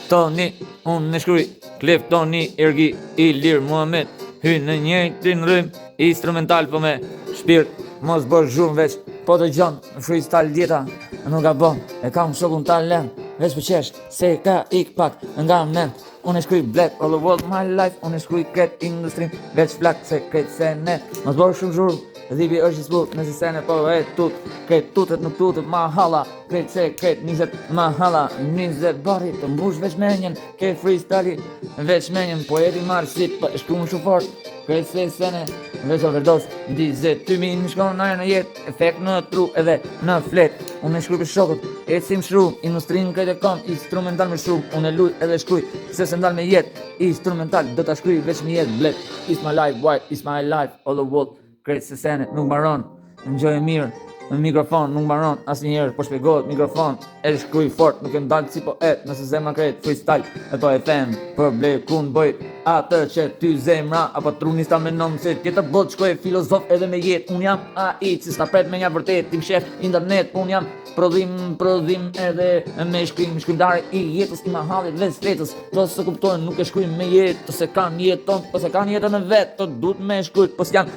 Toni, unë në shkruj Klef Toni, Ergi, Ilir, Muhammed. Hy në njëjtin rrym, instrumental po me shpirt. Mos bësh zhurmë veç, po të gjonë në freestyle djeta. Nuk ka bon, e kam shokun talent. Veç për qesh, se ka ik pak nga men. Unë e shkruj black all the world my life. Unë e shkruj kret industrim, veç flak se kret se ne. Mos bësh shumë zhurmë, dhibi është i zbut, nëse se ne po e tut. Kret tutet nuk tutet ma hala. Kret se kret 20 ma hala. 20 bari të mbush veç menjen. Ke freestyle veç menjen. Poeti marrë si për shkru më shumë fort. Kret se sene, veç overdose. 22.000 në shkonë në jetë. Efekt në tru edhe në flet. Unë e shkruj për shokët, e si më shru. Industrinë këtë e kom, instrumental më shru. Unë e luj edhe shkruj, se se ndal me jetë. Instrumental, do t'a shkruj veç me jetë. Bled, it's my life, white, it's my life. All the world, kret se sene, nuk maron. Enjoy e mirë. Në mikrofon nuk mbaron asnjë herë, po shpjegohet mikrofon. E shkruj fort, nuk e ndal si poet, nëse zemra kret freestyle. E po e them, për blekun boj atë që ty zemra apo truni sta menon se tjetër bot shkoj filozof edhe me jetë. Un jam ai që sta pret me një vërtet, tim shef internet, un jam prodhim edhe me shkrimtare i jetës i mahallit veç fletës. Do se kuptojnë nuk e shkruajnë me jetë, ose kanë jetën, ose kanë jetën e vet, to duhet me shkruaj, po s'jan